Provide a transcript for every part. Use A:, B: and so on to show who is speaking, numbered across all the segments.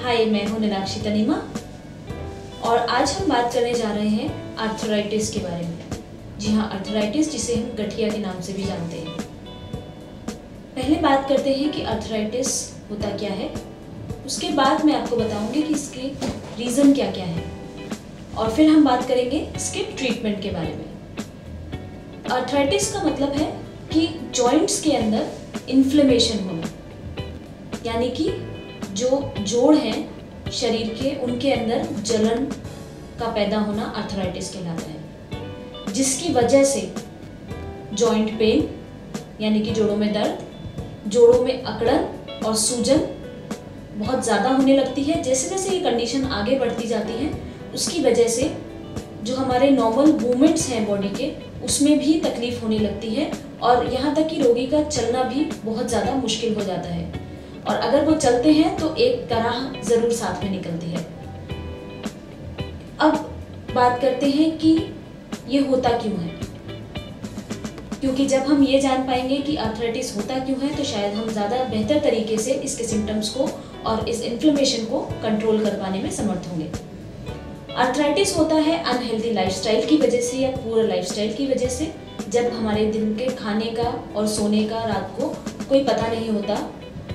A: हाय, मैं हूं नीलाक्षी तनीमा और आज हम बात करने जा रहे हैं आर्थराइटिस के बारे में। जी हाँ, आर्थराइटिस, जिसे हम गठिया के नाम से भी जानते हैं। पहले बात करते हैं कि आर्थराइटिस होता क्या है, उसके बाद मैं आपको बताऊंगी कि इसके रीज़न क्या क्या है और फिर हम बात करेंगे इसके ट्रीटमेंट के बारे में। आर्थराइटिस का मतलब है कि जॉइंट्स के अंदर इन्फ्लेमेशन होना, यानी कि जो जोड़ हैं शरीर के, उनके अंदर जलन का पैदा होना आर्थराइटिस कहलाता है, जिसकी वजह से जॉइंट पेन यानी कि जोड़ों में दर्द, जोड़ों में अकड़न और सूजन बहुत ज़्यादा होने लगती है। जैसे जैसे ये कंडीशन आगे बढ़ती जाती है, उसकी वजह से जो हमारे नॉर्मल मूवमेंट्स हैं बॉडी के, उसमें भी तकलीफ होने लगती है और यहाँ तक कि रोगी का चलना भी बहुत ज़्यादा मुश्किल हो जाता है। और अगर वो चलते हैं तो एक कराह ज़रूर साथ में निकलती है। अब बात करते हैं कि ये होता क्यों है, क्योंकि जब हम ये जान पाएंगे कि आर्थराइटिस होता क्यों है, तो शायद हम ज़्यादा बेहतर तरीके से इसके सिम्टम्स को और इस इन्फ्लेमेशन को कंट्रोल कर पाने में समर्थ होंगे। आर्थराइटिस होता है अनहेल्दी लाइफस्टाइल की वजह से या पूरा लाइफस्टाइल की वजह से, जब हमारे दिन के खाने का और सोने का रात को कोई पता नहीं होता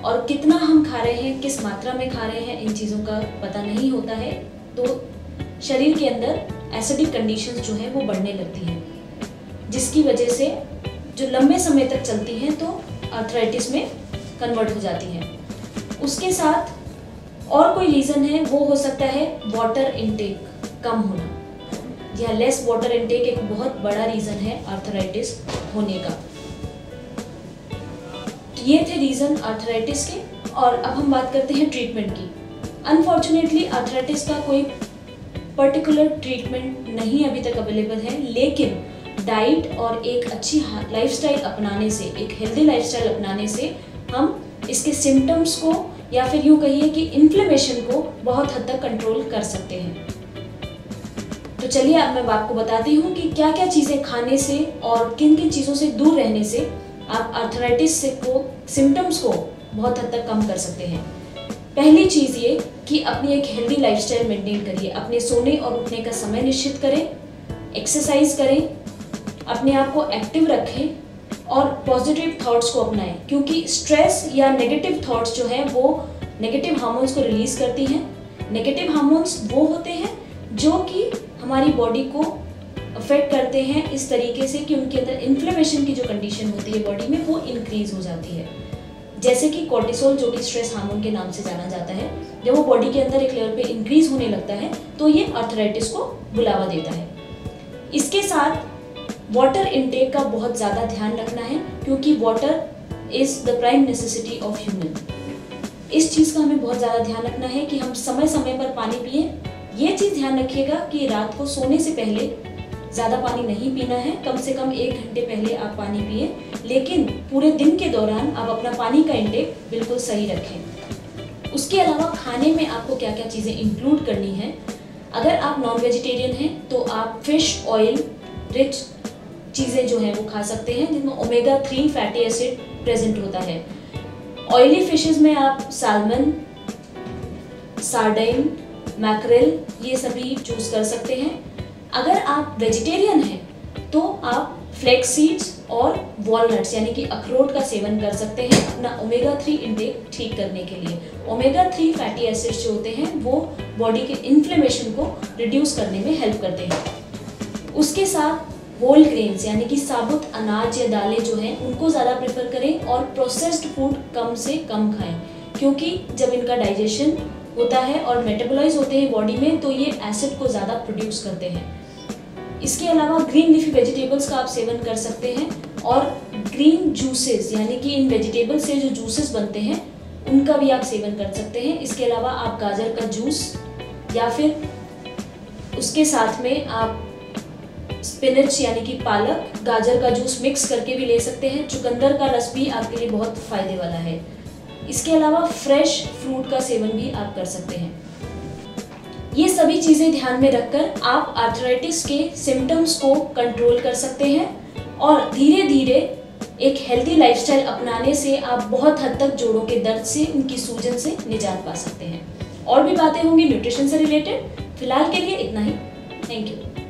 A: और कितना हम खा रहे हैं, किस मात्रा में खा रहे हैं, इन चीज़ों का पता नहीं होता है, तो शरीर के अंदर एसिडिक कंडीशंस जो है वो बढ़ने लगती हैं, जिसकी वजह से जो लंबे समय तक चलती हैं तो आर्थराइटिस में कन्वर्ट हो जाती हैं। उसके साथ और कोई रीज़न है, वो हो सकता है वाटर इनटेक कम होना, या लेस वाटर इनटेक एक बहुत बड़ा रीज़न है आर्थराइटिस होने का। ये थे रीज़न आर्थराइटिस के। और अब हम बात करते हैं ट्रीटमेंट की। अनफॉर्चुनेटली आर्थराइटिस का कोई पर्टिकुलर ट्रीटमेंट नहीं अभी तक अवेलेबल है, लेकिन डाइट और एक अच्छी लाइफस्टाइल अपनाने से, एक हेल्दी लाइफस्टाइल अपनाने से हम इसके सिम्टम्स को, या फिर यूँ कहिए कि इन्फ्लेमेशन को बहुत हद तक कंट्रोल कर सकते हैं। तो चलिए अब मैं आपको बताती हूँ कि क्या क्या चीज़ें खाने से और किन किन चीज़ों से दूर रहने से आप आर्थराइटिस से सिम्टम्स को बहुत हद तक कम कर सकते हैं। पहली चीज़ ये कि अपनी एक हेल्दी लाइफस्टाइल मेंटेन करिए। अपने सोने और उठने का समय निश्चित करें, एक्सरसाइज करें, अपने आप को एक्टिव रखें और पॉजिटिव थॉट्स को अपनाएं, क्योंकि स्ट्रेस या नेगेटिव थॉट्स जो है वो नेगेटिव हार्मोन्स को रिलीज करती हैं। नेगेटिव हार्मोन्स वो होते हैं जो कि हमारी बॉडी को अफेक्ट करते हैं इस तरीके से कि उनके अंदर इन्फ्लेमेशन की जो कंडीशन होती है बॉडी में, वो इंक्रीज हो जाती है। जैसे कि कोर्टिसोल, जो कि स्ट्रेस हार्मोन के नाम से जाना जाता है, जब वो बॉडी के अंदर एक लेवल पे इंक्रीज होने लगता है तो ये आर्थराइटिस को बुलावा देता है। इसके साथ वाटर इनटेक का बहुत ज़्यादा ध्यान रखना है, क्योंकि water is the prime necessity of human. इस चीज़ का हमें बहुत ज़्यादा ध्यान रखना है कि हम समय समय पर पानी पिए। ये चीज़ ध्यान रखिएगा कि रात को सोने से पहले ज़्यादा पानी नहीं पीना है, कम से कम 1 घंटे पहले आप पानी पिए, लेकिन पूरे दिन के दौरान आप अपना पानी का इंटेक बिल्कुल सही रखें। उसके अलावा खाने में आपको क्या क्या चीज़ें इंक्लूड करनी है। अगर आप नॉन वेजिटेरियन हैं तो आप फिश ऑयल रिच चीज़ें जो हैं वो खा सकते हैं, जिनमें ओमेगा 3 फैटी एसिड प्रेजेंट होता है। ऑयली फिशेस में आप साल्मन, सार्डाइन, मैकरेल, ये सभी चूज़ कर सकते हैं। अगर आप वेजिटेरियन हैं तो आप फ्लैक्स सीड्स और वॉलनट्स यानी कि अखरोट का सेवन कर सकते हैं अपना ओमेगा 3 इंटेक ठीक करने के लिए। ओमेगा 3 फैटी एसिड्स जो होते हैं वो बॉडी के इन्फ्लेमेशन को रिड्यूस करने में हेल्प करते हैं। उसके साथ होल ग्रेन्स यानी कि साबुत अनाज या दालें जो हैं उनको ज़्यादा प्रेफर करें और प्रोसेस्ड फूड कम से कम खाएं, क्योंकि जब इनका डाइजेशन होता है और मेटाबोलाइज होते हैं बॉडी में तो ये एसिड को ज़्यादा प्रोड्यूस करते हैं। इसके अलावा ग्रीन लीफी वेजिटेबल्स का आप सेवन कर सकते हैं और ग्रीन जूसेस यानी कि इन वेजिटेबल से जो जूसेस बनते हैं उनका भी आप सेवन कर सकते हैं। इसके अलावा आप गाजर का जूस या फिर उसके साथ में आप स्पिनच यानी कि पालक, गाजर का जूस मिक्स करके भी ले सकते हैं। चुकंदर का रस भी आपके लिए बहुत फ़ायदे वाला है। इसके अलावा फ्रेश फ्रूट का सेवन भी आप कर सकते हैं। ये सभी चीज़ें ध्यान में रखकर आप आर्थराइटिस के सिम्टम्स को कंट्रोल कर सकते हैं और धीरे धीरे एक हेल्दी लाइफस्टाइल अपनाने से आप बहुत हद तक जोड़ों के दर्द से, उनकी सूजन से निजात पा सकते हैं। और भी बातें होंगी न्यूट्रिशन से रिलेटेड। फिलहाल के लिए इतना ही। Thank you.